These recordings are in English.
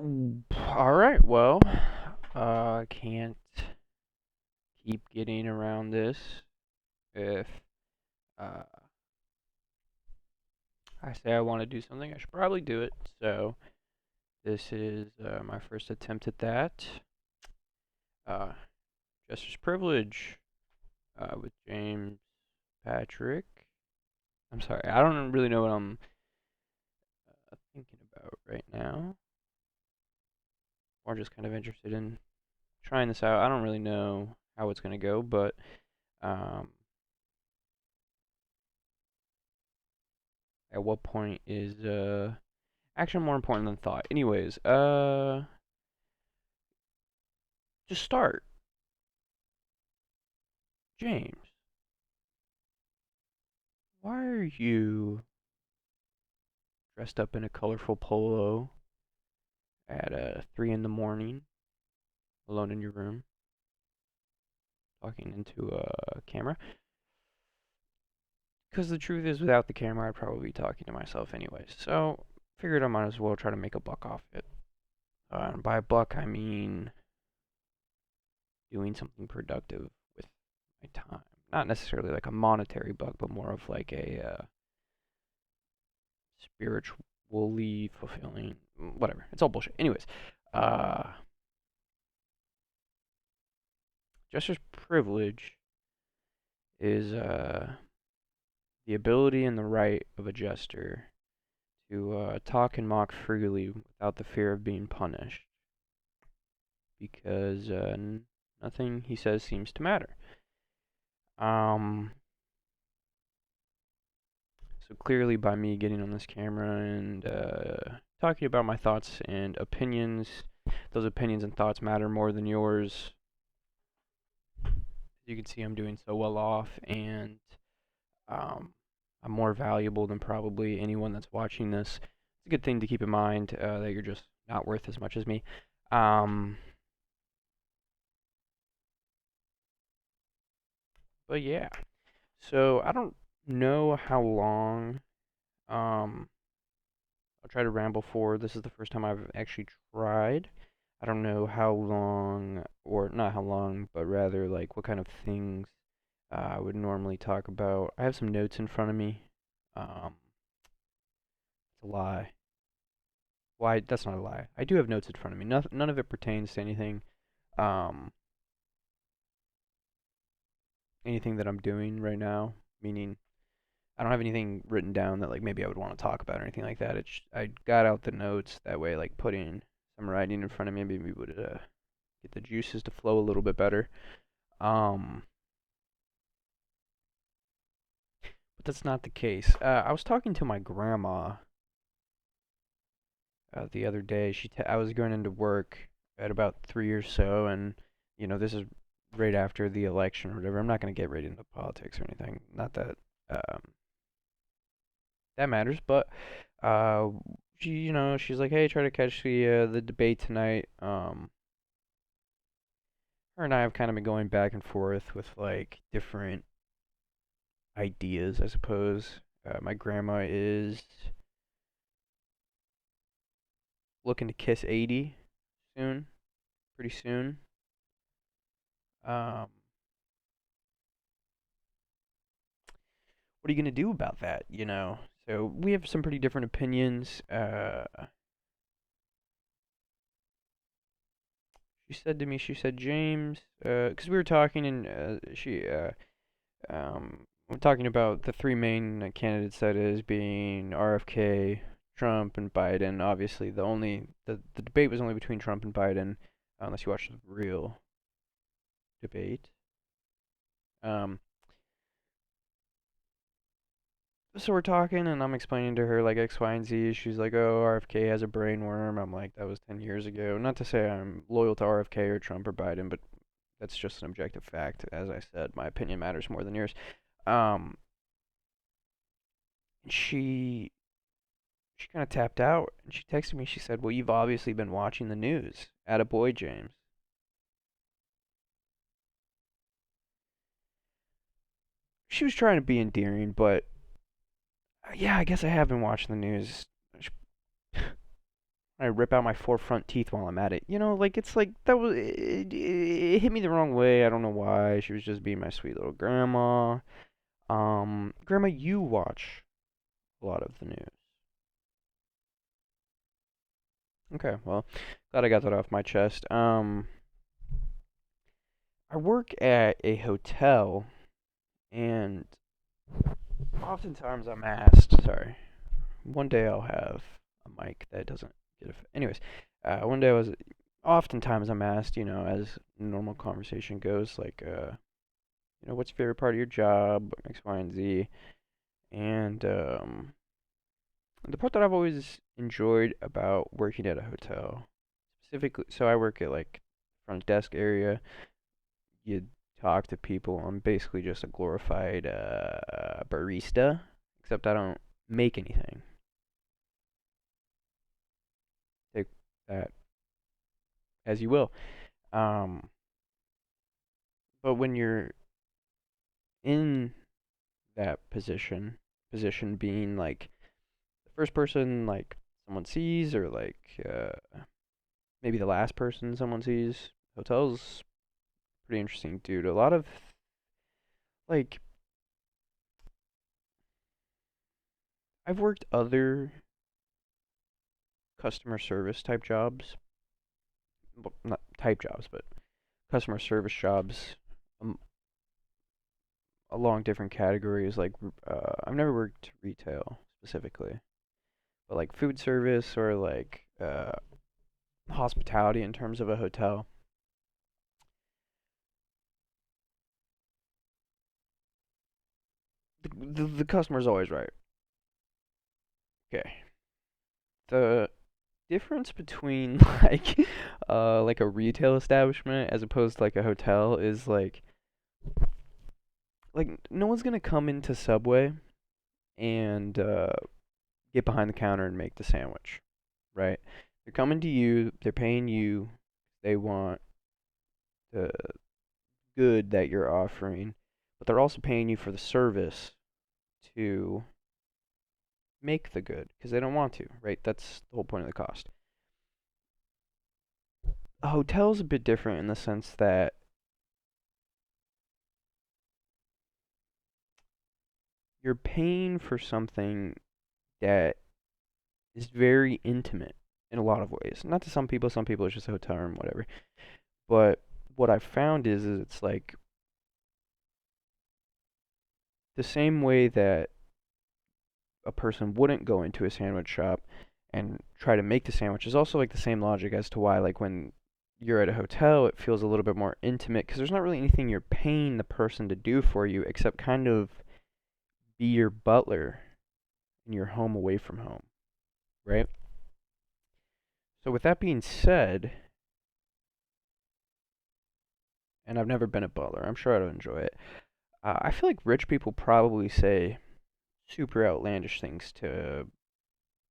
All right, well, I can't keep getting around this. If uh, I say I want to do something, I should probably do it. So this is my first attempt at that. Uh, Jester's privilege with James Patrick. I'm sorry, I don't really know what I'm thinking about right now. Or just kind of interested in trying this out. I don't really know how it's gonna go, but um, at what point is action more important than thought? Anyways, just start. James, why are you dressed up in a colorful polo at 3 in the morning, alone in your room, talking into a camera? Because the truth is, without the camera, I'd probably be talking to myself anyways. So, figured I might as well try to make a buck off it. And by a buck, I mean doing something productive with my time. Not necessarily like a monetary buck, but more of like a spiritually fulfilling, whatever. It's all bullshit. Anyways, uh, Jester's privilege is the ability and the right of a jester to talk and mock freely without the fear of being punished, because nothing he says seems to matter. Um, so clearly, by me getting on this camera and talking about my thoughts and opinions, those opinions and thoughts matter more than yours. You can see I'm doing so well off, and um, I'm more valuable than probably anyone that's watching this. It's a good thing to keep in mind that you're just not worth as much as me. Um, but yeah, so I don't know how long I'll try to ramble for. This is the first time I've actually tried. I don't know how long, or not how long, but rather like what kind of things I would normally talk about. I have some notes in front of me. Um, it's a lie. Why? That's not a lie. I do have notes in front of me. None of it pertains to um, anything that I'm doing right now. Meaning, I don't have anything written down that like maybe I would want to talk about or anything like that. I got out the notes that way, like putting some writing in front of me maybe would get the juices to flow a little bit better. Um, but that's not the case. I was talking to my grandma the other day. I was going into work at about 3 or so, and this is right after the election or whatever. I'm not gonna get right into politics or anything. Not that um, that matters, but uh, she's like, hey, try to catch the debate tonight. Her and I have kind of been going back and forth with like different ideas, I suppose. My grandma is looking to kiss 80 soon, pretty soon. Um, what are you gonna do about that? So we have some pretty different opinions. She said, James, because we were talking and we're talking about the three main candidates, that is, being RFK, Trump, and Biden. Obviously, the debate was only between Trump and Biden, unless you watched the real debate. Um, so we're talking, and I'm explaining to her like X, Y, and Z. She's like, "Oh, RFK has a brain worm." I'm like, "That was 10 years ago." Not to say I'm loyal to RFK or Trump or Biden, but that's just an objective fact. As I said, my opinion matters more than yours. Um, she she kind of tapped out, and she texted me. She said, "Well, you've obviously been watching the news." Attaboy, James. She was trying to be endearing, but yeah, I guess I have been watching the news. I rip out my four front teeth while I'm at it. Like it's like that was it hit me the wrong way. I don't know why. She was just being my sweet little grandma. Grandma, you watch a lot of the news. Okay, well, glad I got that off my chest. I work at a hotel, and oftentimes I'm asked. Sorry, one day I'll have a mic that doesn't get a. Anyways, one day oftentimes I'm asked, as normal conversation goes, like, what's your favorite part of your job, X, Y, and Z, and the part that I've always enjoyed about working at a hotel, specifically, so I work at like front desk area. You talk to people. I'm basically just a glorified barista, except I don't make anything. Take that as you will. Um, but when you're in that position being like the first person like someone sees, or like maybe the last person someone sees, hotels pretty interesting, dude. A lot of like I've worked other customer service type jobs, well, not type jobs, but customer service jobs um, along different categories. Like, I've never worked retail specifically, but like food service or like hospitality in terms of a hotel. The customer's always right. Okay. The difference between like a retail establishment as opposed to like a hotel is like no one's gonna come into Subway and get behind the counter and make the sandwich, right? They're coming to you, they're paying you, they want the good that you're offering, but they're also paying you for the service to make the good because they don't want to, right? That's the whole point of the cost. A hotel's a bit different in the sense that you're paying for something that is very intimate in a lot of ways. Not to some people it's just a hotel room, whatever. But what I've found is it's like the same way that a person wouldn't go into a sandwich shop and try to make the sandwich is also like the same logic as to why like when you're at a hotel it feels a little bit more intimate because there's not really anything you're paying the person to do for you except kind of be your butler in your home away from home, right? So with that being said, and I've never been a butler, I'm sure I'd enjoy it. I feel like rich people probably say super outlandish things to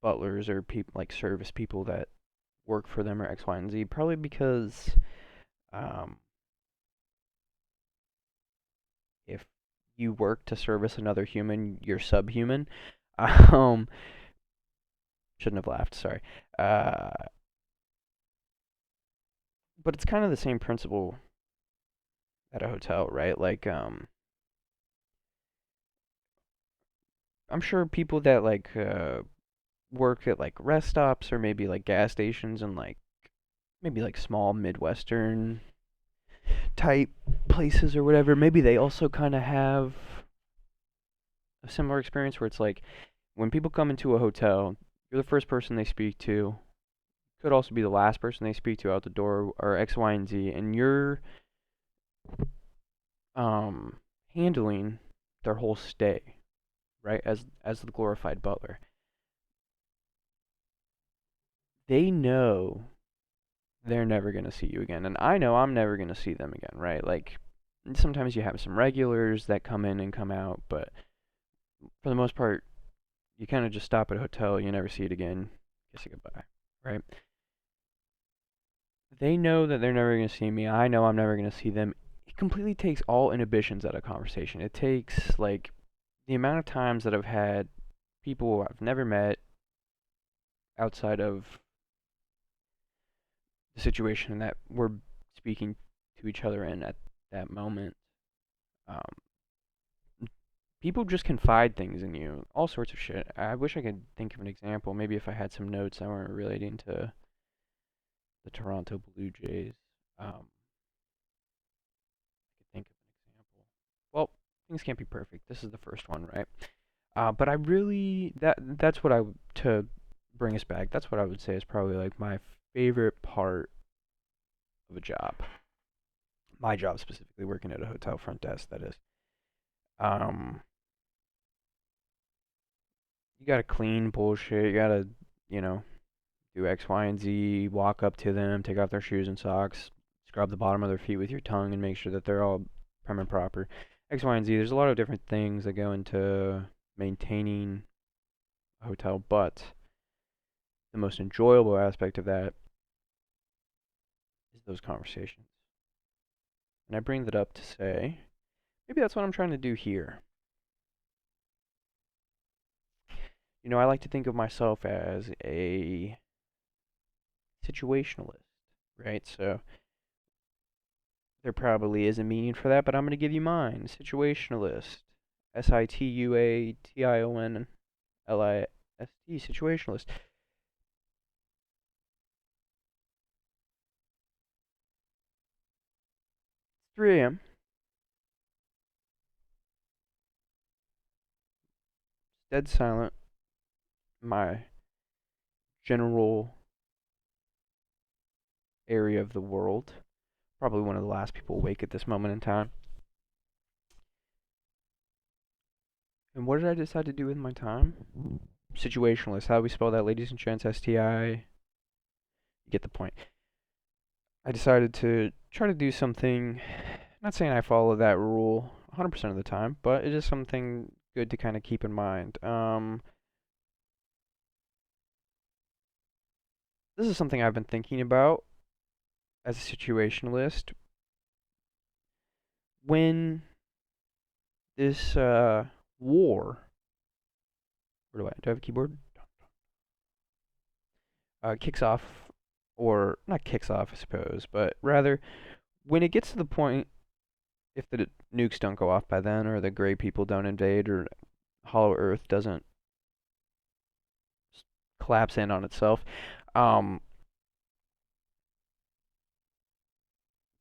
butlers or people like service people that work for them or X, Y, and Z. Probably because um, if you work to service another human, you're subhuman. Um, shouldn't have laughed. Sorry. Uh, but it's kind of the same principle at a hotel, right? Like, I'm sure people that like work at like rest stops or maybe like gas stations and like maybe like small midwestern type places or whatever, maybe they also kind of have a similar experience where it's like when people come into a hotel, you're the first person they speak to. Could also be the last person they speak to out the door, or X, Y, and Z, and you're um handling their whole stay, right? As the glorified butler. They know they're never gonna see you again, and I know I'm never gonna see them again, right? Like sometimes you have some regulars that come in and come out, but for the most part, you kind of just stop at a hotel, you never see it again, kiss it goodbye, right? They know that they're never going to see me. I know I'm never going to see them. It completely takes all inhibitions out of conversation. It takes, like, the amount of times that I've had people I've never met outside of the situation that we're speaking to each other in at that moment. Um, People just confide things in you, all sorts of shit. I wish I could think of an example. Maybe if I had some notes that weren't relating to the Toronto Blue Jays, I could think of an example. Well, things can't be perfect. This is the first one, right? But I really that's what to bring us back. That's what I would say is probably like my favorite part of a job. My job specifically, working at a hotel front desk. That is. Um, you gotta clean bullshit. You gotta, you know, do X, Y, and Z. Walk up to them, take off their shoes and socks, scrub the bottom of their feet with your tongue, and make sure that they're all prim and proper. X, Y, and Z. There's a lot of different things that go into maintaining a hotel, but the most enjoyable aspect of that is those conversations. And I bring that up to say, maybe that's what I'm trying to do here. I like to think of myself as a situationalist, right? So there probably is a meaning for that, but I'm going to give you mine. Situationalist. Situationlist. Situationalist. 3 a.m. Dead silent. My general area of the world. Probably one of the last people awake at this moment in time. And what did I decide to do with my time? Situationalist. How do we spell that, ladies and gents? STI. You get the point. I decided to try to do something. Not saying I follow that rule 100% of the time, but it is something good to kind of keep in mind. This is something I've been thinking about as a situationalist. When this war, where do I have a keyboard? Kicks off, or not kicks off, I suppose, but rather when it gets to the point, if the nukes don't go off by then, or the gray people don't invade, or Hollow Earth doesn't collapse in on itself, um,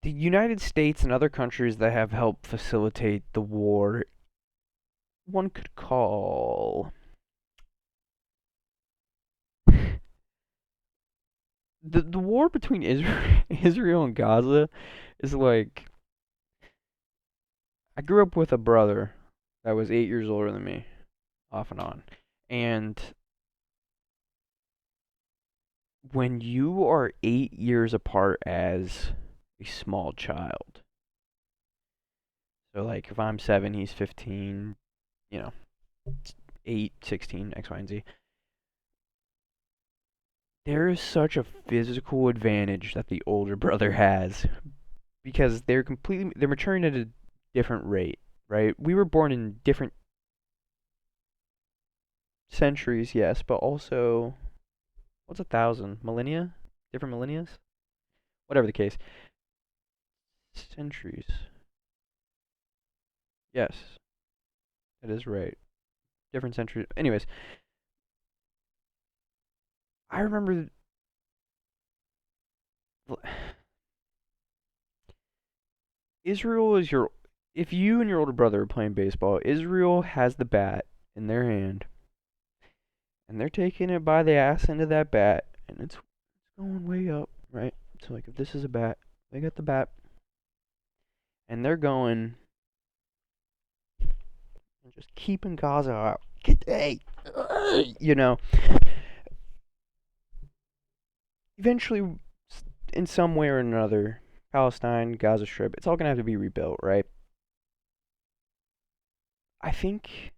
the United States and other countries that have helped facilitate the war, one could call the war between Israel and Gaza is like, I grew up with a brother that was 8 years older than me, off and on. And when you are 8 years apart as a small child, so like if I'm 7, he's 15, you know, 8, 16, X, Y, and Z. There is such a physical advantage that the older brother has because they're maturing at a different rate, right? We were born in different centuries, yes, but also what's 1,000 millennia? Different millennias? Whatever the case. Centuries. Yes, that is right. Different centuries. Anyways, I remember Israel is your. If you and your older brother are playing baseball, Israel has the bat in their hand, and they're taking it by the ass end of that bat, and it's going way up, right? So like, if this is a bat, they got the bat, and they're going and just keeping Gaza out. Get hey, you know. Eventually, in some way or another, Palestine, Gaza Strip, it's all gonna have to be rebuilt, right? I think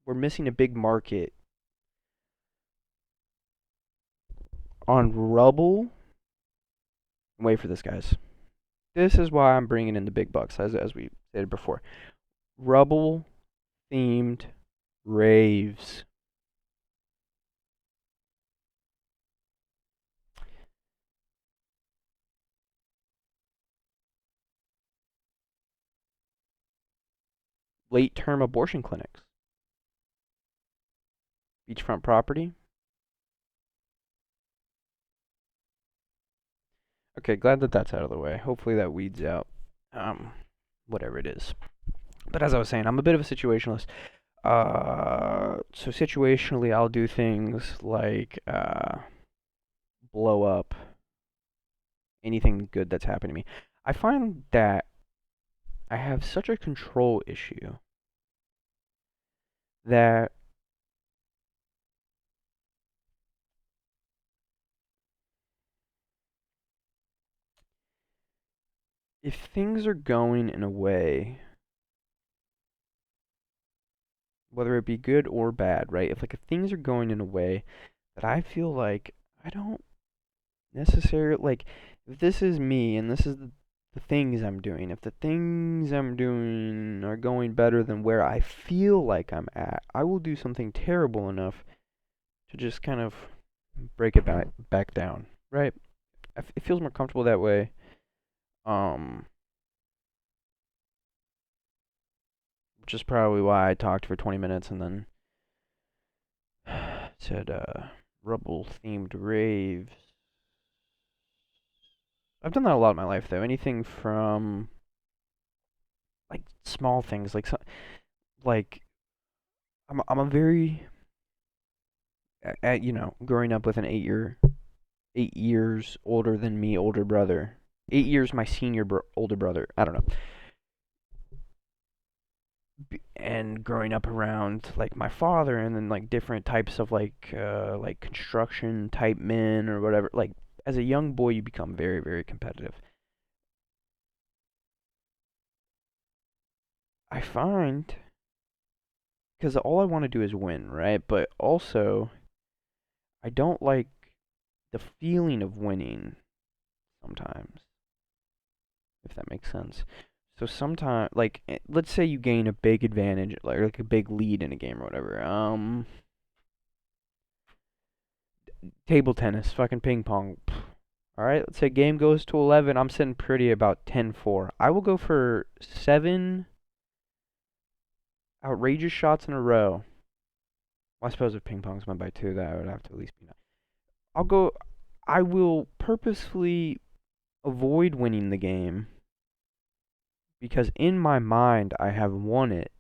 we're missing a big market on rubble. Wait for this, guys. This is why I'm bringing in the big bucks, as we said before. Rubble themed raves. late-term abortion clinics, beachfront property. Okay, glad that that's out of the way. Hopefully that weeds out um, whatever it is. But as I was saying, I'm a bit of a situationalist. So situationally, I'll do things like blow up anything good that's happened to me. I find that I have such a control issue that if things are going in a way, whether it be good or bad, right? If things are going in a way that I feel like I don't necessarily like, if this is me and this is the things I'm doing, if the things I'm doing are going better than where I feel like I'm at, I will do something terrible enough to just kind of break it back down, right? It feels more comfortable that way. Um, which is probably why I talked for 20 minutes and then said rubble themed raves. I've done that a lot in my life though. Anything from like small things like I'm a very growing up with an 8 years older than me older brother. 8 years my senior older brother. I don't know. And growing up around like my father and then like different types of like construction type men or whatever, like as a young boy you become very very competitive. I find, because all I want to do is win, right? But also I don't like the feeling of winning sometimes, if that makes sense. So sometimes, like, let's say you gain a big advantage, like a big lead in a game or whatever. Table tennis, fucking ping pong. All right, let's say game goes to 11. I'm sitting pretty about 10-4. I will go for 7 outrageous shots in a row. Well, I suppose if ping pong's won by 2, that would have to at least be 9. I'll go. I will purposefully avoid winning the game because in my mind I have won it,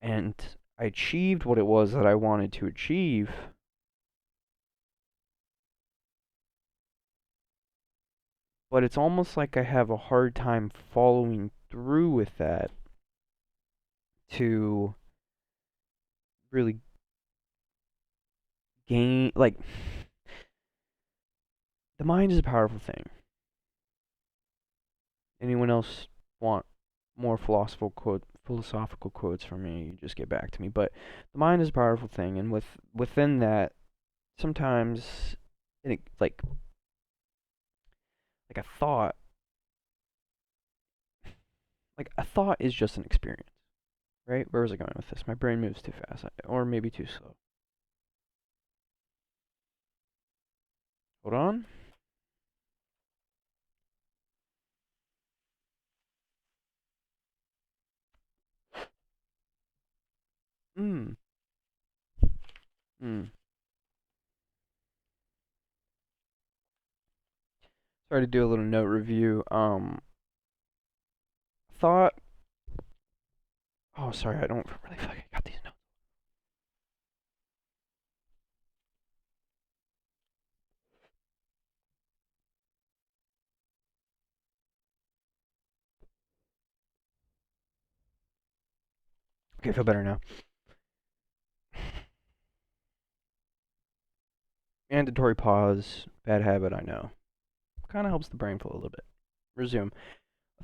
and I achieved what it was that I wanted to achieve. But it's almost like I have a hard time following through with that to really gain, like, the mind is a powerful thing. Anyone else want more philosophical quotes from me? You just get back to me. But the mind is a powerful thing, and within that, sometimes like a thought, a thought is just an experience, right? Where was I going with this? My brain moves too fast, or maybe too slow. Hold on. Hmm. Hmm. Sorry to do a little note review. Thought. Oh, sorry, I don't really fucking got these notes. Okay, I feel better now. Mandatory pause. Bad habit, I know. Kind of helps the brain flow a little bit. Resume.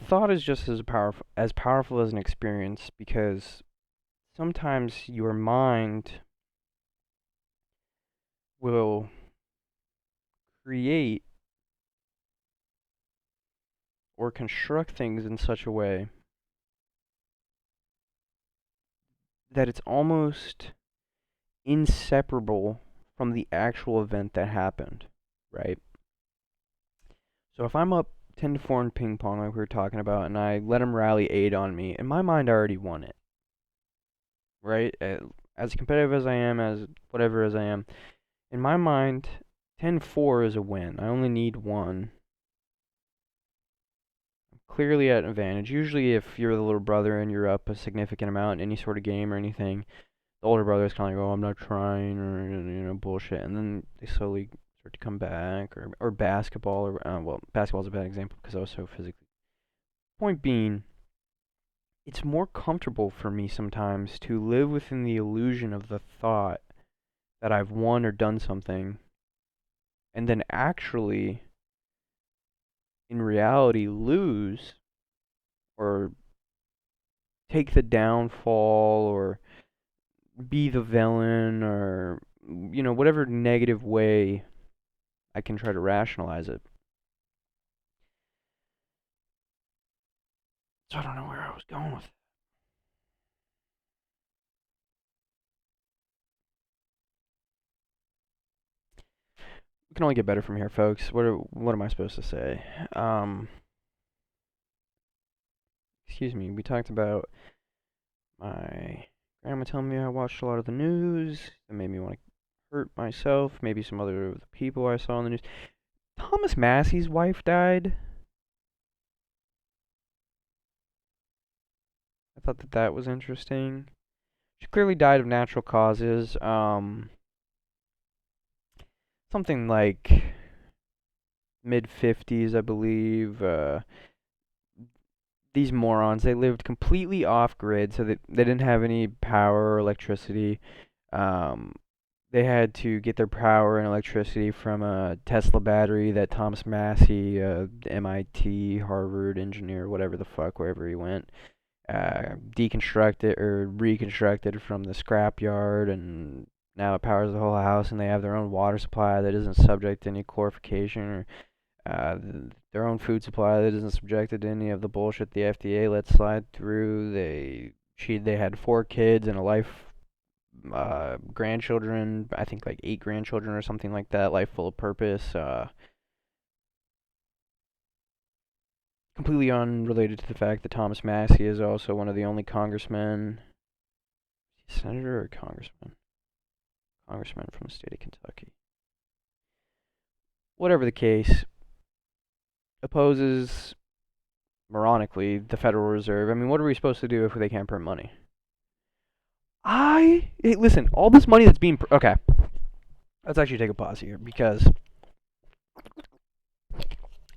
Thought is just as powerful as an experience because sometimes your mind will create or construct things in such a way that it's almost inseparable from the actual event that happened, right? So if I'm up 10-4 in ping pong, like we were talking about, and I let him rally 8 on me. In my mind, I already won it, right? As competitive as I am, as whatever as I am, in my mind, 10-4 is a win. I only need one. Clearly at an advantage. Usually, if you're the little brother and you're up a significant amount in any sort of game or anything, the older brother is kind of like, "Oh, I'm not trying," or bullshit, and then they slowly start to come back, or basketball, or well, basketball's a bad example because I was so physically. Point being, it's more comfortable for me sometimes to live within the illusion of the thought that I've won or done something, and then actually, in reality, lose or take the downfall or be the villain or whatever negative way I can try to rationalize it. So I don't know where I was going with it. We can only get better from here, folks. What am I supposed to say? Excuse me. We talked about my grandma telling me I watched a lot of the news. That made me want to hurt myself. Maybe some other of the people I saw in the news. Thomas Massey's wife died. I thought that was interesting. She clearly died of natural causes. Something like mid-50s, I believe. These morons, they lived completely off-grid, so they didn't have any power or electricity. Um, they had to get their power and electricity from a Tesla battery that Thomas Massey, MIT, Harvard engineer, whatever the fuck, wherever he went, deconstructed or reconstructed from the scrapyard, and now it powers the whole house, and they have their own water supply that isn't subject to any clarification or their own food supply that isn't subjected to any of the bullshit the FDA lets slide through. They had 4 kids and a life, grandchildren. I think like 8 grandchildren or something like that. Life full of purpose. Completely unrelated to the fact that Thomas Massey is also one of the only congressmen. Senator or congressman? Congressman from the state of Kentucky. Whatever the case, opposes, moronically, the Federal Reserve. I mean, what are we supposed to do if they can't print money? Hey, listen, all this money that's being... Okay, let's actually take a pause here, because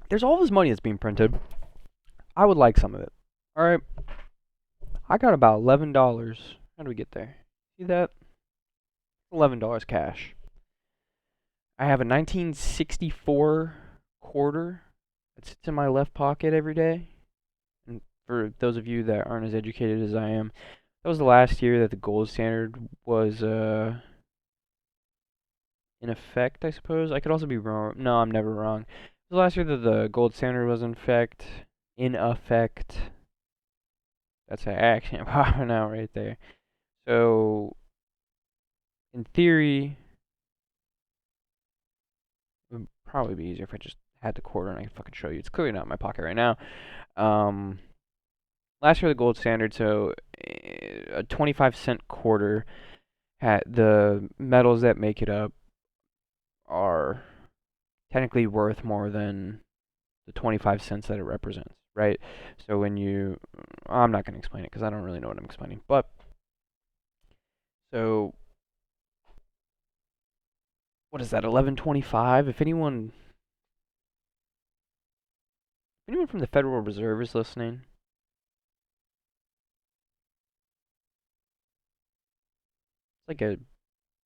there's all this money that's being printed. I would like some of it. Alright, I got about $11. How do we get there? See that? $11 cash. I have a 1964 quarter that sits in my left pocket every day. And for those of you that aren't as educated as I am, that was the last year that the gold standard was in effect, I suppose. I could also be wrong. No, I'm never wrong. It was the last year that the gold standard was in effect. That's an accent popping out right there. So, in theory, it would probably be easier if I just had the quarter and I could fucking show you. It's clearly not in my pocket right now. Last year the gold standard, so a 25-cent quarter had the metals that make it up are technically worth more than the 25 cents that it represents, right? So when you, I'm not going to explain it because I don't really know what I'm explaining, but so what is that, 11.25? If anyone from the Federal Reserve is listening, it's like $1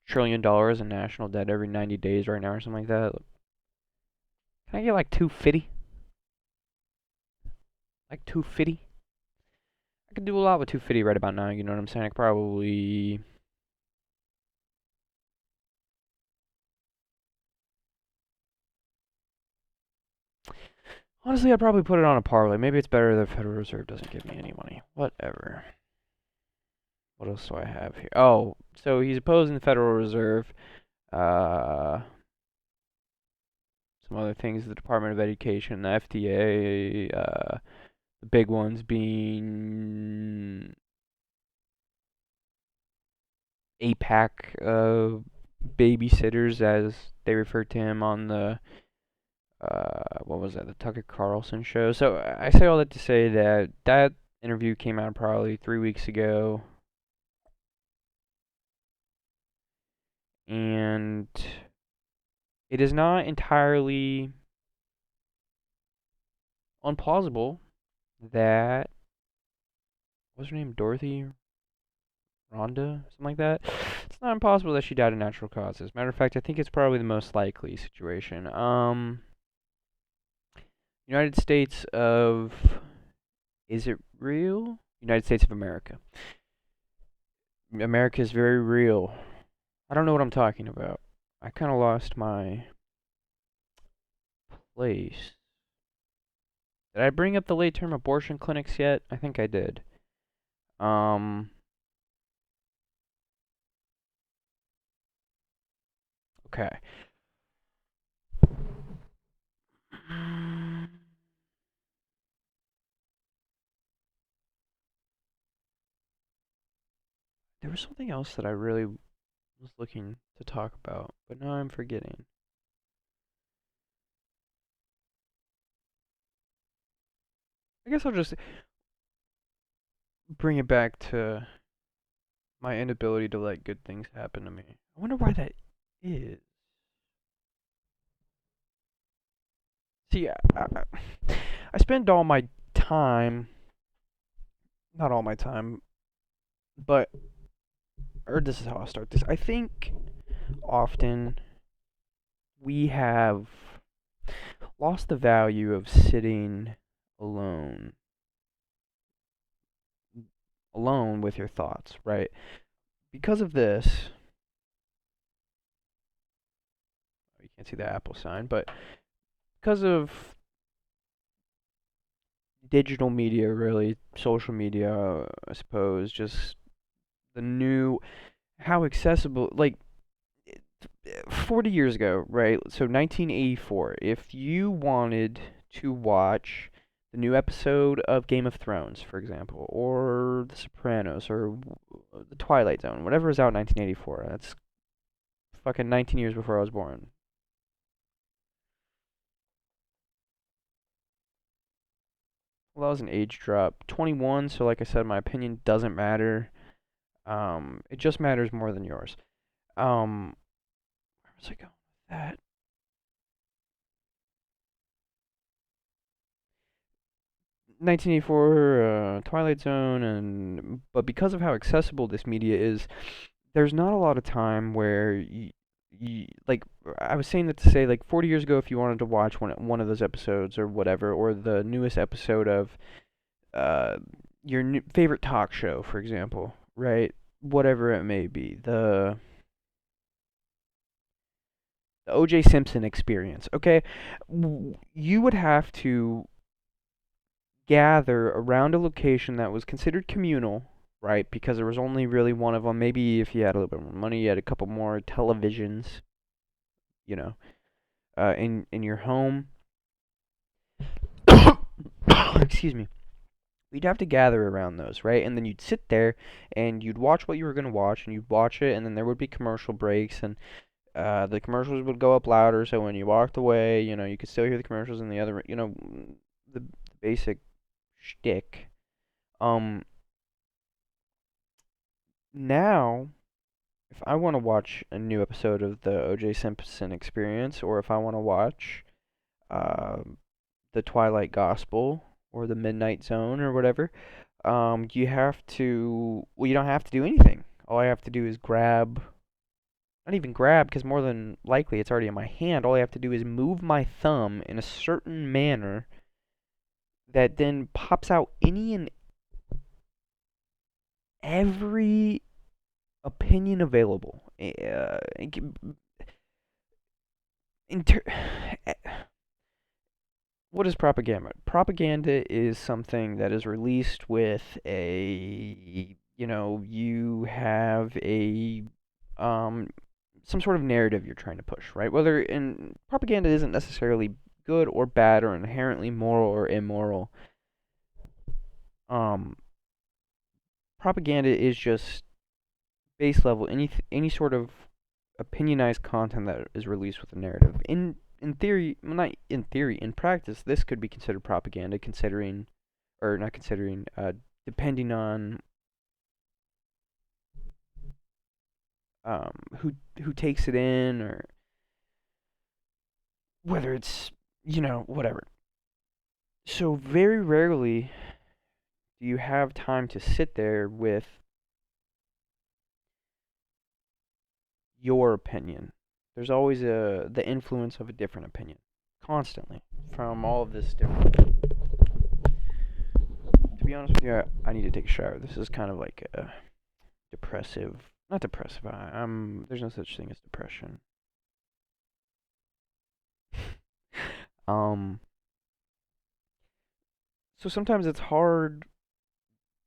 trillion in national debt every 90 days right now or something like that. Can I get like 250? Like 250? I could do a lot with 250 right about now, you know what I'm saying? I could probably... Honestly, I'd probably put it on a parlay. Maybe it's better the Federal Reserve doesn't give me any money. Whatever. What else do I have here? Oh, so he's opposing the Federal Reserve. So some other things, the Department of Education, the FDA, the big ones being APAC babysitters, as they referred to him on the what was that, the Tucker Carlson show. So I say all that to say that that interview came out probably 3 weeks ago, and it is not entirely unplausible that, what's her name, Dorothy, Rhonda, something like that. It's not impossible that she died of natural causes. Matter of fact, I think it's probably the most likely situation. United States of, is it real? United States of America. America is very real. I don't know what I'm talking about. I kind of lost my place. Did I bring up the late term abortion clinics yet? I think I did. Okay. There was something else that I really was looking to talk about, but now I'm forgetting. I guess I'll just bring it back to my inability to let good things happen to me. I wonder why that is. See, I spend all my time, not all my time, but, or this is how I'll start this. I think often we have lost the value of sitting alone, alone with your thoughts, right? Because of this, you can't see the Apple sign, but because of digital media, really, social media, I suppose, just the new, how accessible, like 40 years ago, right? So 1984, if you wanted to watch the new episode of Game of Thrones, for example, or The Sopranos, or The Twilight Zone, whatever was out in 1984, that's fucking 19 years before I was born. Well, that was an age drop. 21, so like I said, my opinion doesn't matter. It just matters more than yours. Where was I going with that? 1984, Twilight Zone, and but because of how accessible this media is, there's not a lot of time where like I was saying that to say, like 40 years ago, if you wanted to watch one of those episodes or whatever, or the newest episode of uh your favorite talk show, for example, right? Whatever it may be, the O.J. Simpson experience. Okay, you would have to gather around a location that was considered communal, right? Because there was only really one of them. Maybe if you had a little bit more money, you had a couple more televisions, you know, in your home. Excuse me. You'd have to gather around those, right? And then you'd sit there and you'd watch what you were gonna watch, and you'd watch it, and then there would be commercial breaks, and the commercials would go up louder, so when you walked away, you could still hear the commercials in the other, the basic shtick. Um, Now, if I want to watch a new episode of the O.J. Simpson Experience, or if I want to watch uh, the Twilight Gospel or the Midnight Zone or whatever, you have to. Well, you don't have to do anything. All I have to do is grab. Not even grab, because more than likely it's already in my hand. All I have to do is move my thumb in a certain manner that then pops out any and every opinion available. Inter- what is propaganda? Propaganda is something that is released with you have a um some sort of narrative you're trying to push, right? Whether in propaganda isn't necessarily good or bad or inherently moral or immoral. Um, Propaganda is just base level any sort of opinionized content that is released with a narrative. In theory, well, not in theory, in practice, this could be considered propaganda, considering or not considering, depending on who takes it in or whether it's whatever. So very rarely do you have time to sit there with your opinion. There's always the influence of a different opinion, constantly, from all of this different. To be honest with you, I need to take a shower. This is kind of like a depressive, not depressive. There's no such thing as depression. um, so sometimes it's hard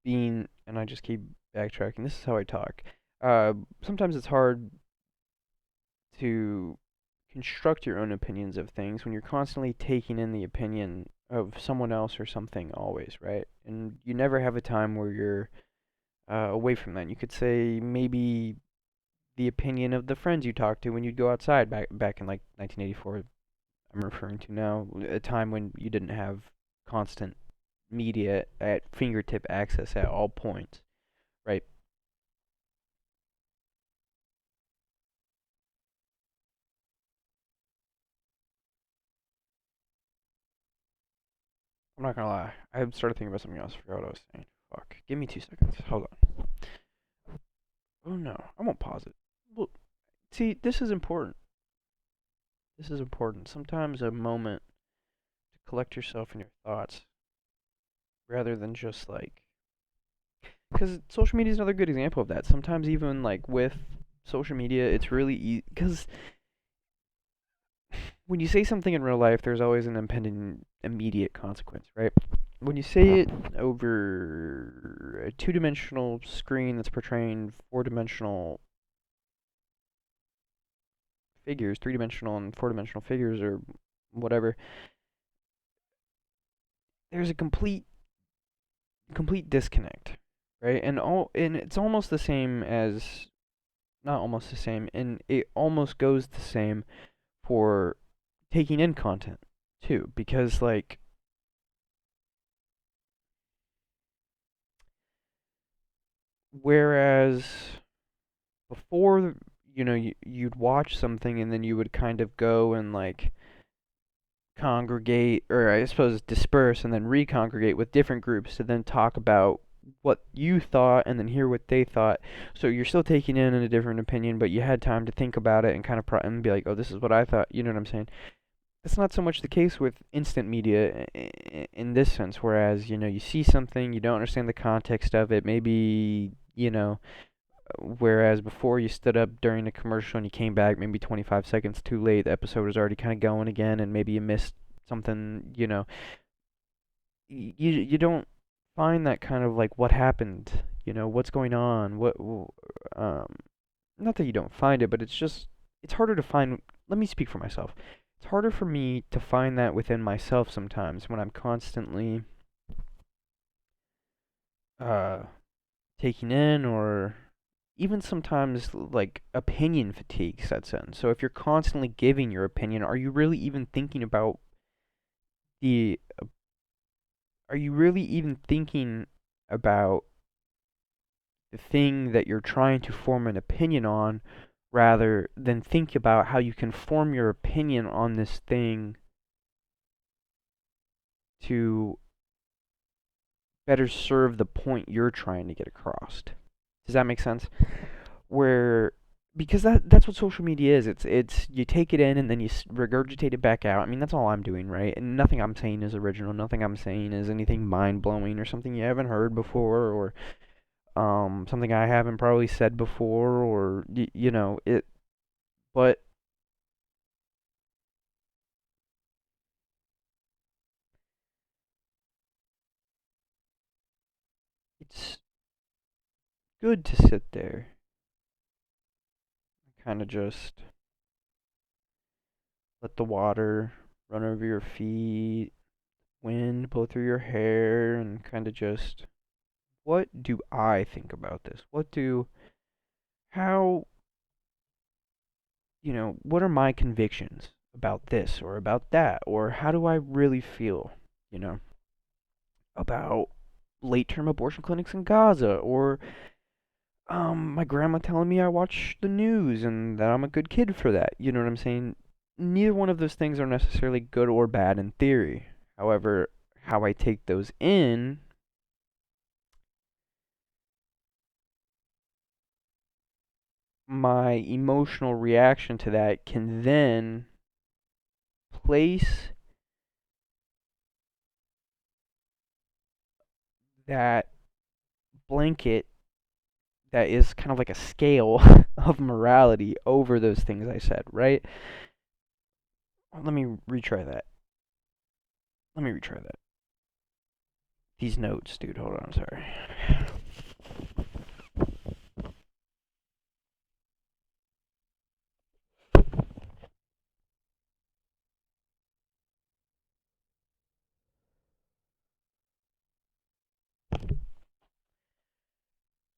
being, and I just keep backtracking. This is how I talk. Sometimes it's hard to construct your own opinions of things when you're constantly taking in the opinion of someone else or something always, right? And you never have a time where you're away from that. You could say maybe the opinion of the friends you talked to when you'd go outside back in like 1984. I'm referring to now, a time when you didn't have constant media at fingertip access at all points, right? I'm not gonna lie. I started thinking about something else. I forgot what I was saying. Fuck. Give me 2 seconds. Hold on. Oh no, I won't pause it. Well, see, this is important. This is important. Sometimes a moment to collect yourself and your thoughts rather than just like. Because social media is another good example of that. Sometimes, even like with social media, it's really easy. Because when you say something in real life, there's always an impending immediate consequence, right? When you say it over a two-dimensional screen that's portraying four-dimensional figures, three-dimensional and four-dimensional figures, or whatever, there's a complete disconnect, right? And it's almost the same as not almost the same, and it almost goes the same for taking in content too, because like whereas before you'd watch something and then you would kind of go and like congregate, or I suppose disperse and then recongregate with different groups to then talk about what you thought and then hear what they thought. So you're still taking in a different opinion, but you had time to think about it and kind of and be like, oh, this is what I thought. You know what I'm saying? That's not so much the case with instant media in this sense. Whereas you see something, you don't understand the context of it. Maybe whereas before you stood up during a commercial and you came back maybe 25 seconds too late, the episode was already kind of going again, and maybe you missed something. You don't find that kind of like what happened. What's going on. Um, Not that you don't find it, but it's harder to find. Let me speak for myself. It's harder for me to find that within myself sometimes when I'm constantly uh taking in, or even sometimes like opinion fatigue sets in. So if you're constantly giving your opinion, are you really even thinking about the are you really even thinking about the thing that you're trying to form an opinion on, rather than think about how you can form your opinion on this thing to better serve the point you're trying to get across? Does that make sense? Where Because that's what social media is. It's you take it in and then you regurgitate it back out. I mean, that's all I'm doing, right? And nothing I'm saying is original. Nothing I'm saying is anything mind blowing or something you haven't heard before, or something I haven't probably said before, or it. But it's good to sit there. kind of just let the water run over your feet, wind blow through your hair, and kind of just, what do I think about this? How, what are my convictions about this or about that? Or how do I really feel, you know, about late term abortion clinics in Gaza? Or my grandma telling me I watch the news and that I'm a good kid for that. You know what I'm saying? Neither one of those things are necessarily good or bad in theory. However, how I take those in, my emotional reaction to that can then place that blanket that is kind of like a scale of morality over those things I said, right? Let me retry that. Let me retry that. These notes, dude. Hold on, sorry.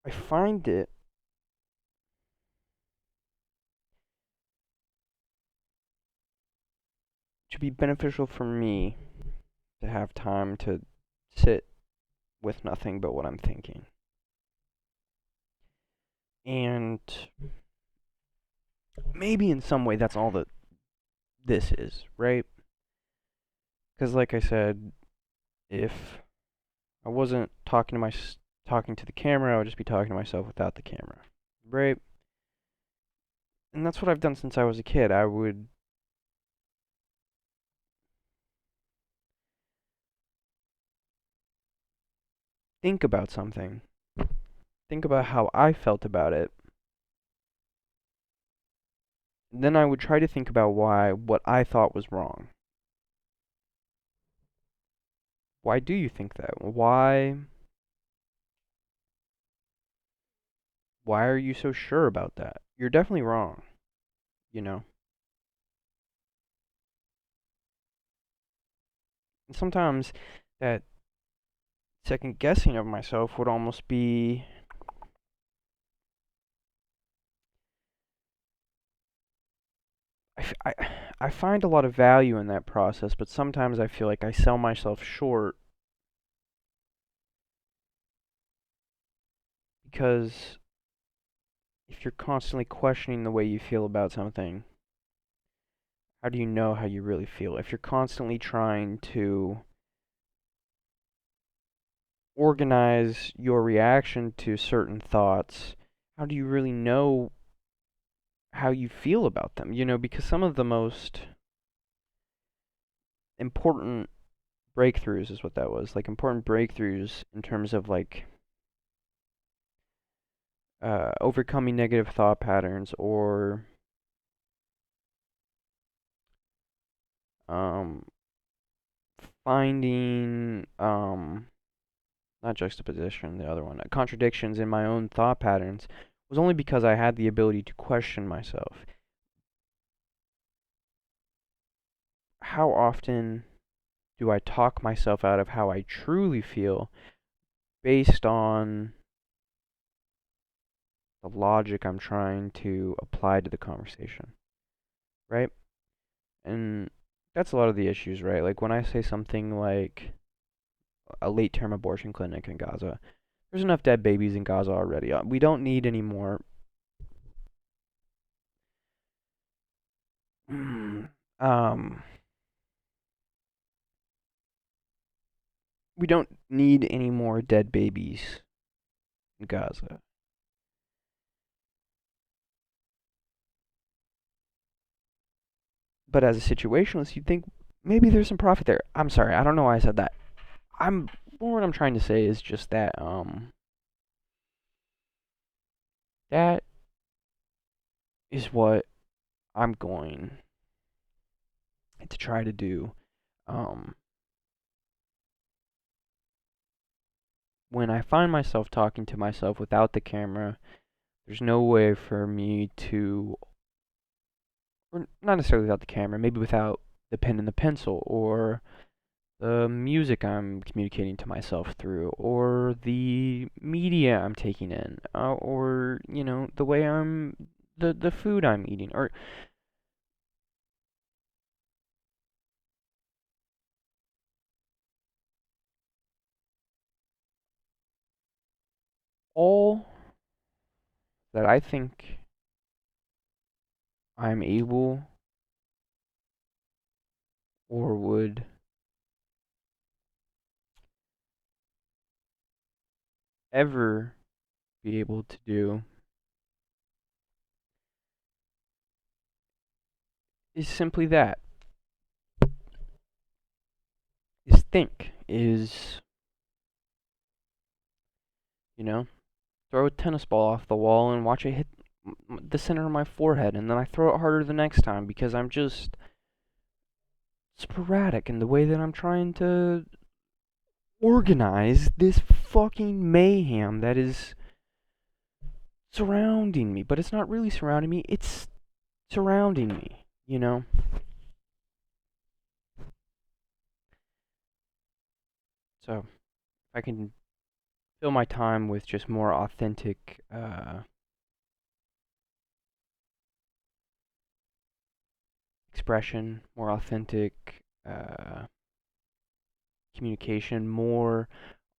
I find it to be beneficial for me to have time to sit with nothing but what I'm thinking. And maybe in some way that's all that this is, right? Because like I said, if I wasn't talking to the camera, I would just be talking to myself without the camera, right? And that's what I've done since I was a kid. I would think about something, think about how I felt about it. Then I would try to think about what I thought was wrong. Why do you think that? Why are you so sure about that? You're definitely wrong, you know? And sometimes that second guessing of myself would almost be I find a lot of value in that process, but sometimes I feel like I sell myself short because if you're constantly questioning the way you feel about something, how do you know how you really feel? If you're constantly trying to organize your reaction to certain thoughts, how do you really know how you feel about them? Because some of the most important breakthroughs is what that was. Like important breakthroughs in terms of like overcoming negative thought patterns or um, finding not juxtaposition, the other one, contradictions in my own thought patterns was only because I had the ability to question myself. How often do I talk myself out of how I truly feel based on the logic I'm trying to apply to the conversation, right? And that's a lot of the issues, right? Like when I say something like a late term abortion clinic in Gaza, there's enough dead babies in Gaza already. We don't need any more. um, we don't need any more dead babies in Gaza. But as a situationalist, you'd think maybe there's some profit there. I'm sorry, I don't know why I said that. What I'm trying to say is just that that is what I'm going to try to do um when I find myself talking to myself without the camera. There's no way for me to or not necessarily without the camera, maybe without the pen and the pencil, or the music I'm communicating to myself through, or the media I'm taking in, or the way the food I'm eating, or all that I think I'm able or would ever be able to do is simply that, is think, is, you know, throw a tennis ball off the wall and watch it hit the center of my forehead, and then I throw it harder the next time because I'm just sporadic in the way that I'm trying to organize this fucking mayhem that is surrounding me. But it's not really surrounding me, it's surrounding me, you know? So, if I can fill my time with just more authentic expression, more authentic communication, more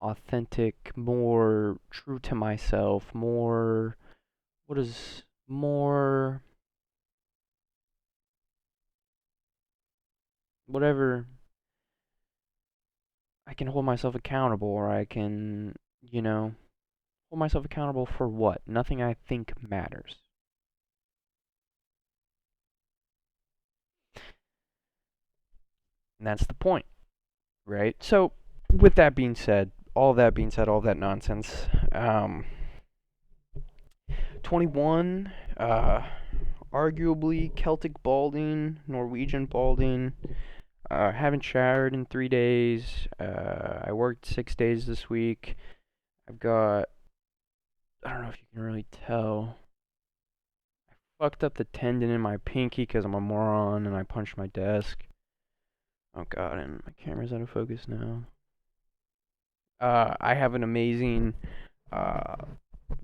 authentic, more true to myself, more, what is more, whatever, I can hold myself accountable, or I can, hold myself accountable for what? Nothing I think matters. And that's the point, right? So, with that being said, all that being said, all that nonsense, 21, arguably Celtic balding, Norwegian balding. Haven't showered in 3 days. I worked 6 days this week. I've got, I don't know if you can really tell. Fucked up the tendon in my pinky because I'm a moron and I punched my desk. Oh god, and my camera's out of focus now. I have an amazing uh,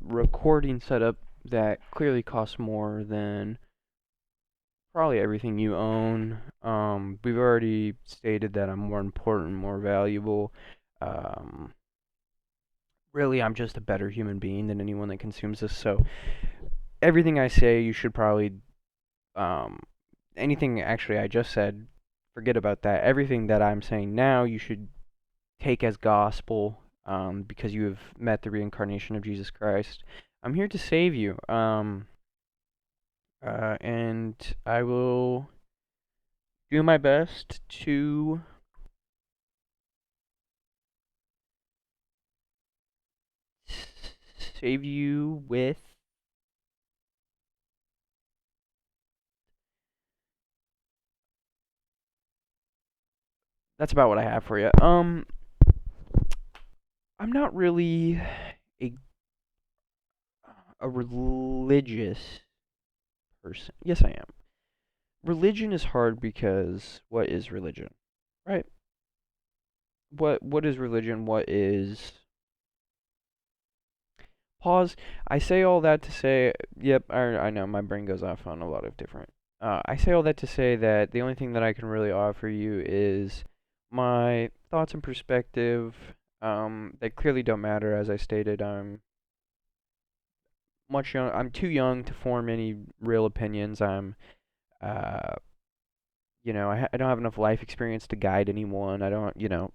recording setup that clearly costs more than probably everything you own. We've already stated that I'm more important, more valuable. Um, really, I'm just a better human being than anyone that consumes this. So everything I say, you should probably, um, anything actually I just said, forget about that. Everything that I'm saying now, you should take as gospel, because you have met the reincarnation of Jesus Christ. I'm here to save you. And I will do my best to save you with. That's about what I have for you. I'm not really a a religious person. Yes, I am. Religion is hard because what is religion, right? What is religion? What is pause? I say all that to say, yep, I know my brain goes off on a lot of different. I say all that to say that the only thing that I can really offer you is my thoughts and perspective. They clearly don't matter, as I stated. I'm much young. I'm too young to form any real opinions. Uh, I don't have enough life experience to guide anyone. I don't,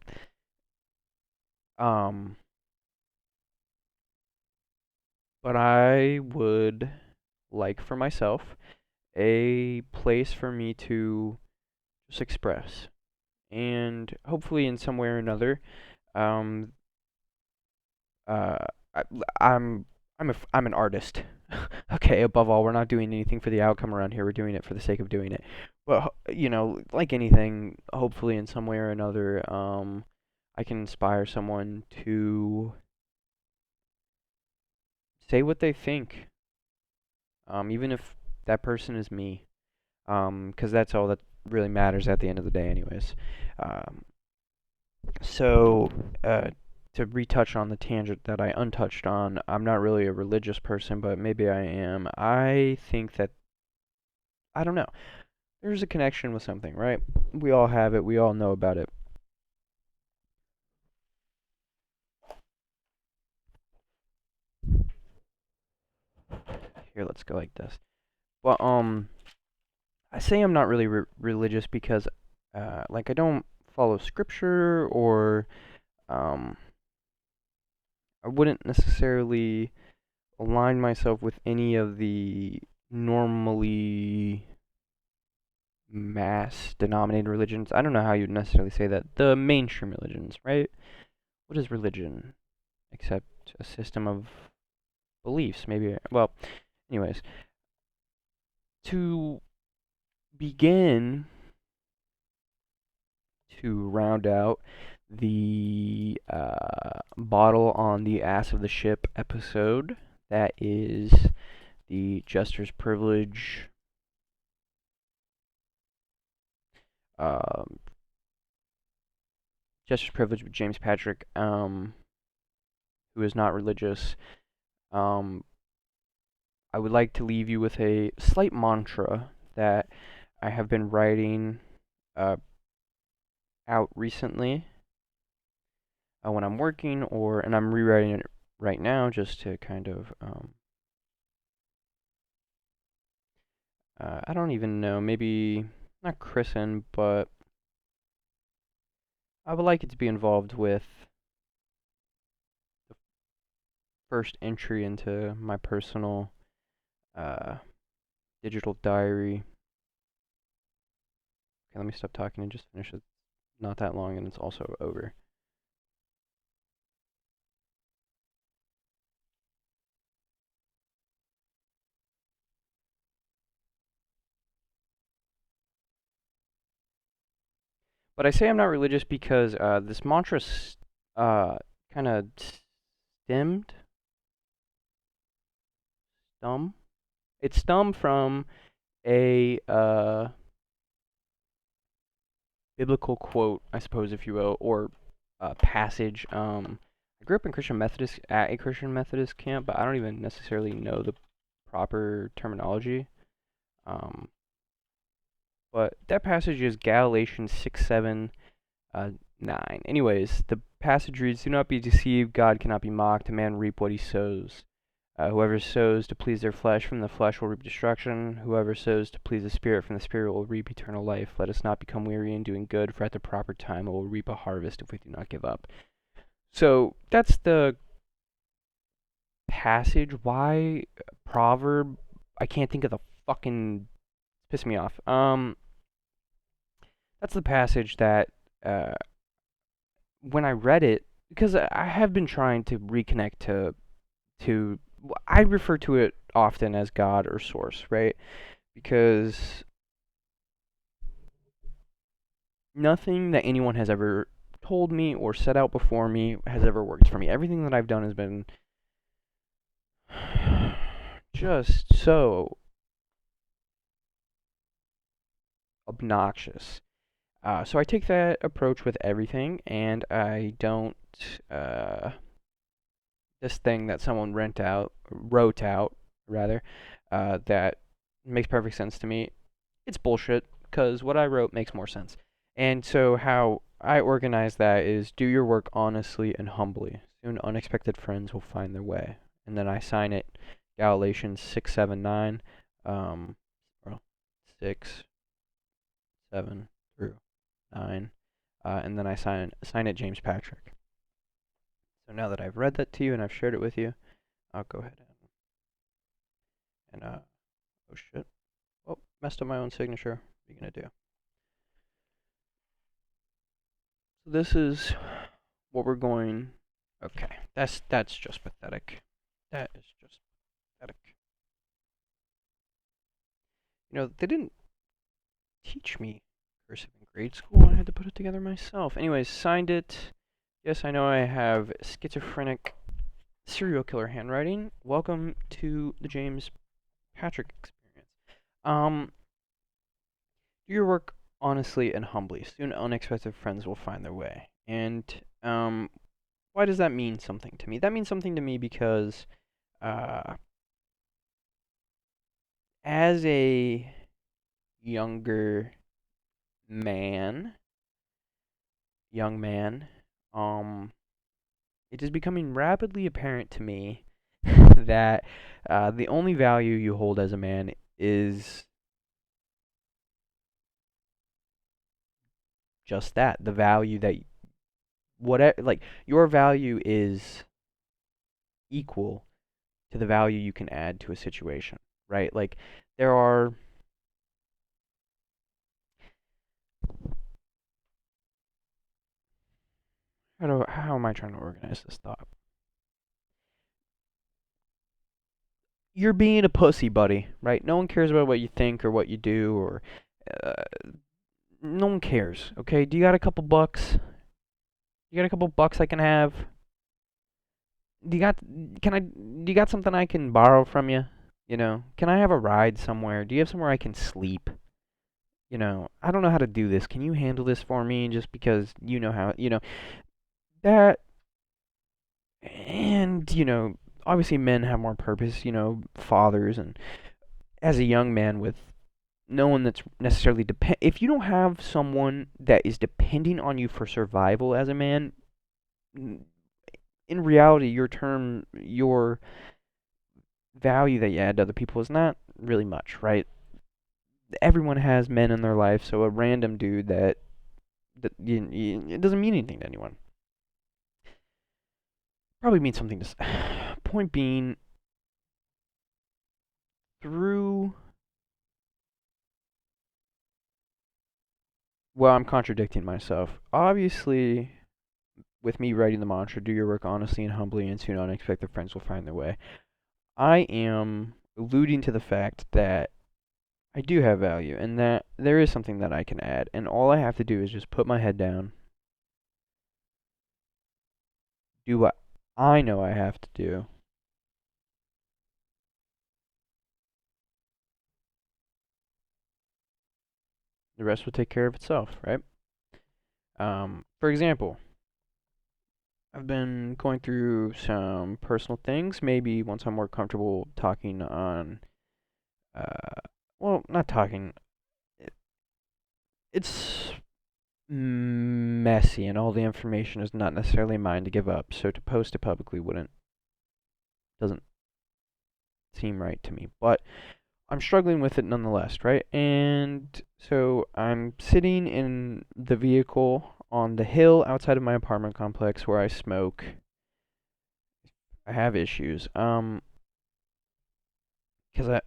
um, but I would like for myself a place for me to just express, and hopefully in some way or another, um, uh, I, I'm I'm an artist. Okay, above all, we're not doing anything for the outcome around here. We're doing it for the sake of doing it. But like anything, hopefully in some way or another, I can inspire someone to say what they think, even if that person is me. 'cause that's all that really matters at the end of the day, anyways. Um, so, uh, to retouch on the tangent that I untouched on, I'm not really a religious person, but maybe I am. I think that, I don't know, there's a connection with something, right? We all have it, we all know about it. Here, let's go like this. Well, I say I'm not really religious because, like, I don't follow scripture, or, um, I wouldn't necessarily align myself with any of the normally mass denominated religions. I don't know how you'd necessarily say that. The mainstream religions, right? What is religion except a system of beliefs? Maybe. Well, anyways, to begin to round out the bottle on the ass of the ship episode, that is the Jester's Privilege um, Jester's Privilege with James Patrick, who is not religious. Um, I would like to leave you with a slight mantra that I have been writing uh, out recently when I'm working, and I'm rewriting it right now just to kind of I don't even know, maybe not christen, but I would like it to be involved with the first entry into my personal uh, digital diary. Okay, let me stop talking and just finish it. Not that long, and it's also over. But I say I'm not religious because this mantra uh, kind of stemmed, stum. It stemmed from a biblical quote, I suppose, if you will, or passage. I grew up in Christian Methodist at a Christian Methodist camp, but I don't even necessarily know the proper terminology. Um, but that passage is Galatians 6:7, 9. Anyways, the passage reads, "Do not be deceived. God cannot be mocked. A man reap what he sows. Whoever sows to please their flesh, from the flesh will reap destruction. Whoever sows to please the Spirit, from the Spirit will reap eternal life. Let us not become weary in doing good, for at the proper time we will reap a harvest if we do not give up." So that's the passage. Why proverb? I can't think of the fucking, piss me off. That's the passage that uh, when I read it, because I have been trying to reconnect to I refer to it often as God or source, right? Because nothing that anyone has ever told me or set out before me has ever worked for me. Everything that I've done has been just so obnoxious. So I take that approach with everything, and I don't uh, this thing that someone wrote out rather, that makes perfect sense to me. It's bullshit, because what I wrote makes more sense. And so how I organize that is do your work honestly and humbly. Soon unexpected friends will find their way. And then I sign it Galatians 6:7-9, or 6, 7 through 9. And then I sign it James Patrick. So now that I've read that to you and I've shared it with you, I'll go ahead and oh shit. Oh, messed up my own signature. What are you gonna do? So this is what we're going. Okay, that's just pathetic. That is just pathetic. You know, they didn't teach me cursive in grade school. I had to put it together myself. Anyways, signed it. Yes, I know I have schizophrenic serial killer handwriting. Welcome to the James Patrick experience. Um, Do your work honestly and humbly. Soon unexpected friends will find their way. And why does that mean something to me? That means something to me because uh, as a younger man, young man, um, it is becoming rapidly apparent to me that the only value you hold as a man is just that, the value that whatever, like your value is equal to the value you can add to a situation, right? Like there are how am I trying to organize this thought? You're being a pussy, buddy, right? No one cares about what you think or what you do, or uh, no one cares. Okay, do you got a couple bucks? You got a couple bucks I can have? Do you got can I do you got something I can borrow from you? You know, can I have a ride somewhere? Do you have somewhere I can sleep? You know, I don't know how to do this. Can you handle this for me just because you know how, that and, obviously men have more purpose, fathers and as a young man with no one that's necessarily depend if you don't have someone that is depending on you for survival as a man, in reality your value that you add to other people is not really much, right? Everyone has men in their life, so a random dude it doesn't mean anything to anyone. Probably means something to. Point being, through. Well, I'm contradicting myself. Obviously, with me writing the mantra, do your work honestly and humbly, and soon unexpected friends will find their way. I am alluding to the fact that I do have value and that there is something that I can add, and all I have to do is just put my head down, do what I know I have to do. The rest will take care of itself, right? For example, I've been going through some personal things. Maybe once I'm more comfortable talking on, uh, well, not talking. It, it's messy, and all the information is not necessarily mine to give up. So to post it publicly wouldn't doesn't seem right to me. But I'm struggling with it nonetheless, right? And so I'm sitting in the vehicle on the hill outside of my apartment complex where I smoke. I have issues. Because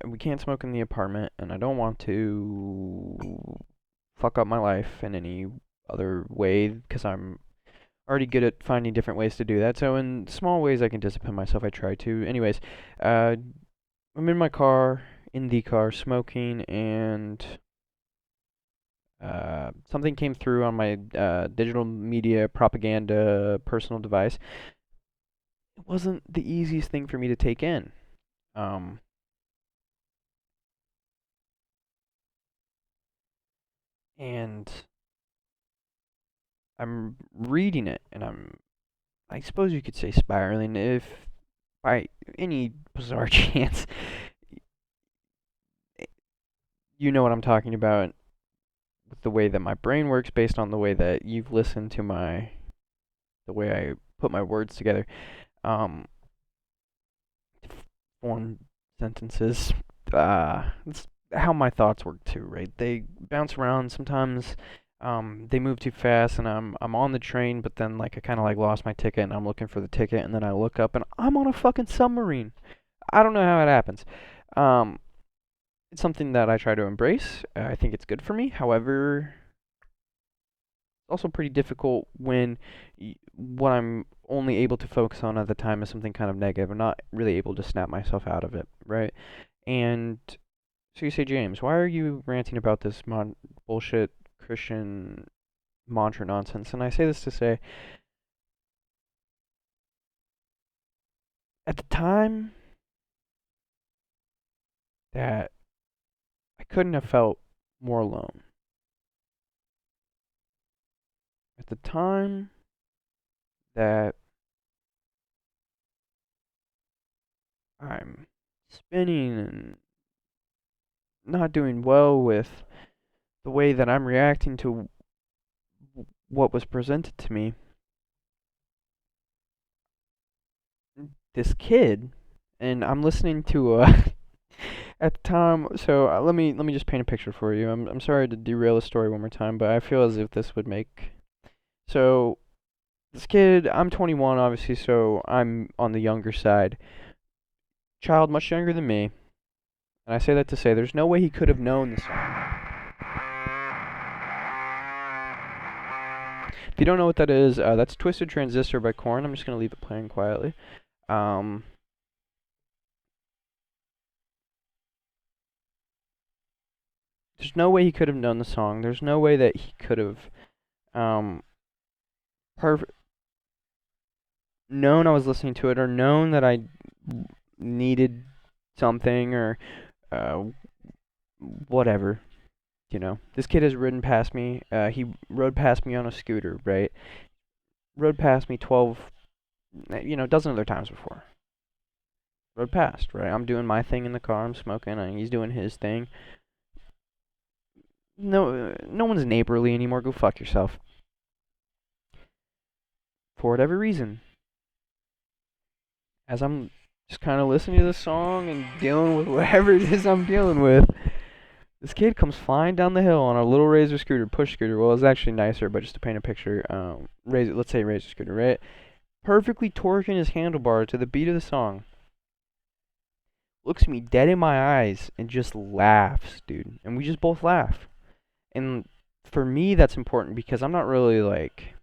we can't smoke in the apartment, and I don't want to fuck up my life in any other way, because I'm already good at finding different ways to do that. So in small ways I can discipline myself, I try to. Anyways, uh, I'm in my car, in the car, smoking, and something came through on my digital media propaganda personal device. It wasn't the easiest thing for me to take in. Um, and I'm reading it, and I suppose you could say spiraling if by any bizarre chance you know what I'm talking about with the way that my brain works based on the way that you've listened to the way I put my words together. Um, form sentences. It's how my thoughts work too, right? They bounce around sometimes. They move too fast, and I'm on the train, but then like I kind of like lost my ticket, and I'm looking for the ticket, and then I look up, and I'm on a fucking submarine. I don't know how it happens. Um, it's something that I try to embrace. I think it's good for me. However, it's also pretty difficult when what I'm only able to focus on at the time is something kind of negative. I'm not really able to snap myself out of it, right? And so you say, James, why are you ranting about this bullshit Christian mantra nonsense? And I say this to say, at the time that I couldn't have felt more alone. the time that I'm spinning and not doing well with the way that I'm reacting to what was presented to me, this kid, and I'm listening to at the time. So let me just paint a picture for you. I'm sorry to derail the story one more time, but I feel as if this would make so. This kid, I'm 21, obviously, so I'm on the younger side. Child much younger than me, and I say that to say there's no way he could have known the song. If you don't know what that is, that's Twisted Transistor by Korn. I'm just gonna leave it playing quietly. Um, there's no way he could have known the song. There's no way that he could have um, perf- known I was listening to it or known that I needed something or uh, whatever. You know, this kid has ridden past me. He rode past me on a scooter, right? Rode past me 12, a dozen other times before. Rode past, right? I'm doing my thing in the car. I'm smoking, and he's doing his thing. No one's neighborly anymore. Go fuck yourself. For whatever reason, as I'm just kind of listening to the song and dealing with whatever it is I'm dealing with, this kid comes flying down the hill on a little Razor scooter, push scooter. Well, it's actually nicer, but just to paint a picture, let's say Razor scooter, right? Perfectly torquing his handlebar to the beat of the song. Looks me dead in my eyes and just laughs, dude. And we just both laugh. And for me, that's important because I'm not really like.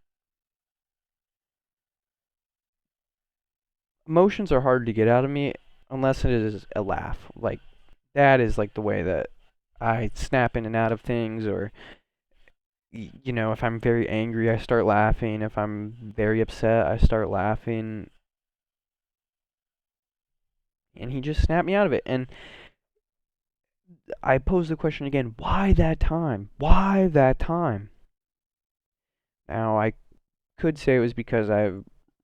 Emotions are hard to get out of me unless it is a laugh. Like, that is like the way that I snap in and out of things, or if I'm very angry, I start laughing. If I'm very upset, I start laughing. And he just snapped me out of it. And I pose the question again, why that time? Why that time? Now, I could say it was because I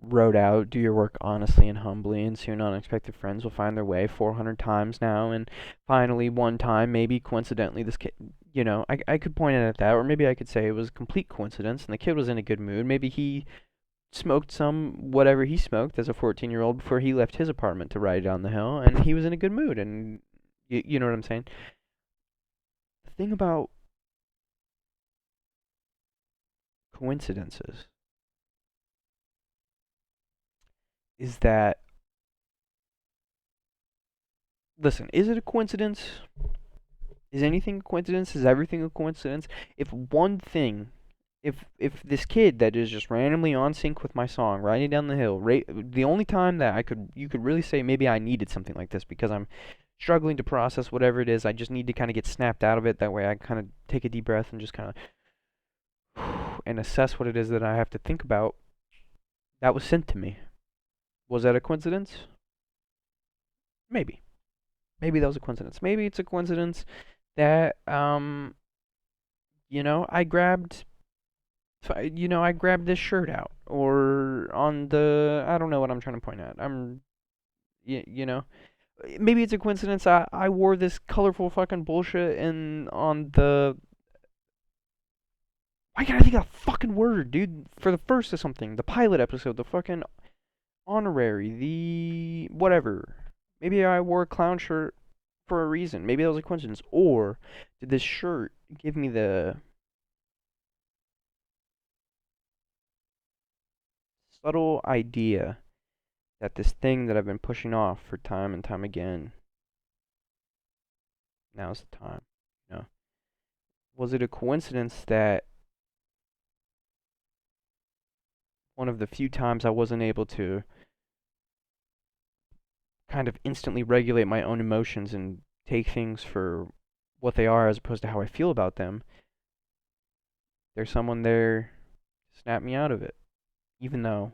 wrote out, do your work honestly and humbly, and soon unexpected friends will find their way 400 times now, and finally one time, maybe coincidentally, this kid, I could point it at that, or maybe I could say it was a complete coincidence, and the kid was in a good mood. Maybe he smoked some whatever he smoked as a 14-year-old before he left his apartment to ride down the hill, and he was in a good mood, and you know what I'm saying? The thing about coincidences is that, listen, is it a coincidence? Is anything a coincidence? Is everything a coincidence? If one thing, if this kid that is just randomly on sync with my song, riding down the hill, the only time that you could really say maybe I needed something like this because I'm struggling to process whatever it is, I just need to kind of get snapped out of it. That way I kind of take a deep breath and just kind of and assess what it is that I have to think about. That was sent to me. Was that a coincidence? Maybe. Maybe that was a coincidence. Maybe it's a coincidence that I grabbed I grabbed this shirt out, or on the, I don't know what I'm trying to point at. Maybe it's a coincidence I wore this colorful fucking bullshit in on the, why can't I think of a fucking word, dude? For the first of something, the pilot episode, the fucking honorary, the whatever. Maybe I wore a clown shirt for a reason. Maybe that was a coincidence. Or did this shirt give me the subtle idea that this thing that I've been pushing off for time and time again, now's the time. You know, was it a coincidence that one of the few times I wasn't able to kind of instantly regulate my own emotions and take things for what they are as opposed to how I feel about them, there's someone there to snap me out of it, even though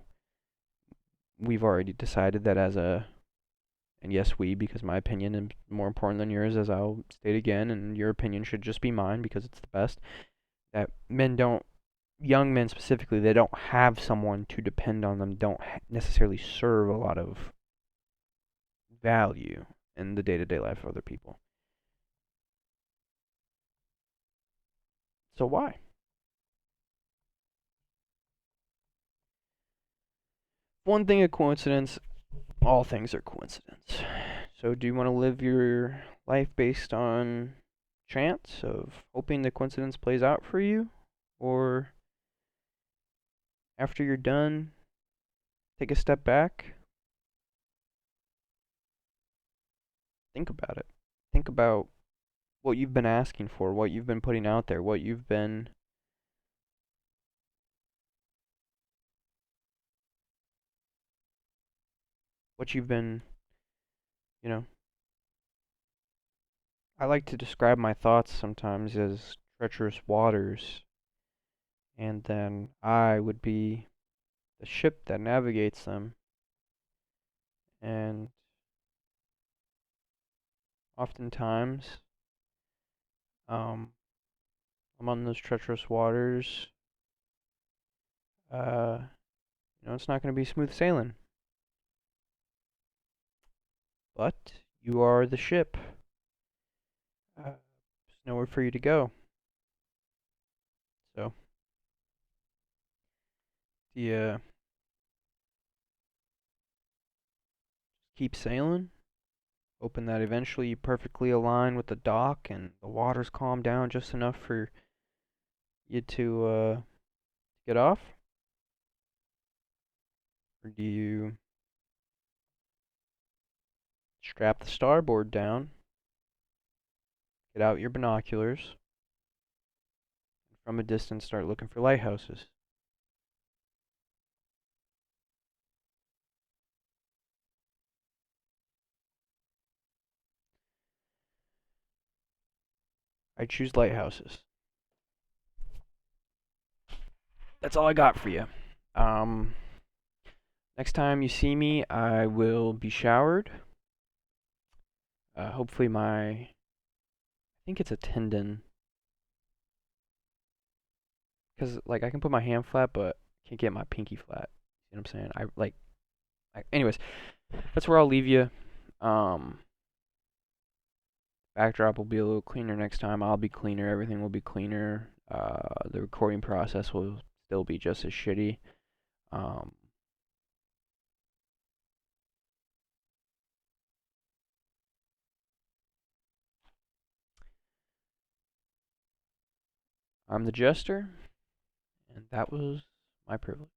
we've already decided that and yes, because my opinion is more important than yours, as I'll state again, and your opinion should just be mine because it's the best, that men don't young men specifically, they don't have someone to depend on them, don't necessarily serve a lot of value in the day-to-day life of other people. So why? One thing a coincidence, all things are coincidence. So do you want to live your life based on chance of hoping the coincidence plays out for you? Or after you're done, take a step back, think about it. Think about what you've been asking for, what you've been putting out there, what you've been, you know, I like to describe my thoughts sometimes as treacherous waters, and then I would be the ship that navigates them. And oftentimes, um, I'm on those treacherous waters. Uh, it's not going to be smooth sailing, but you are the ship. There's nowhere for you to go. So, do you keep sailing? Hoping that eventually you perfectly align with the dock and the waters calm down just enough for you to get off? Or do you strap the starboard down, get out your binoculars, and from a distance start looking for lighthouses? I choose lighthouses. That's all I got for you. Um, Next time you see me, I will be showered. Hopefully I think it's a tendon, because like I can put my hand flat, but can't get my pinky flat. You know what I'm saying? Anyways, that's where I'll leave you. Um, Backdrop will be a little cleaner next time. I'll be cleaner. Everything will be cleaner. The recording process will still be just as shitty. Um, I'm the Jester, and that was my privilege.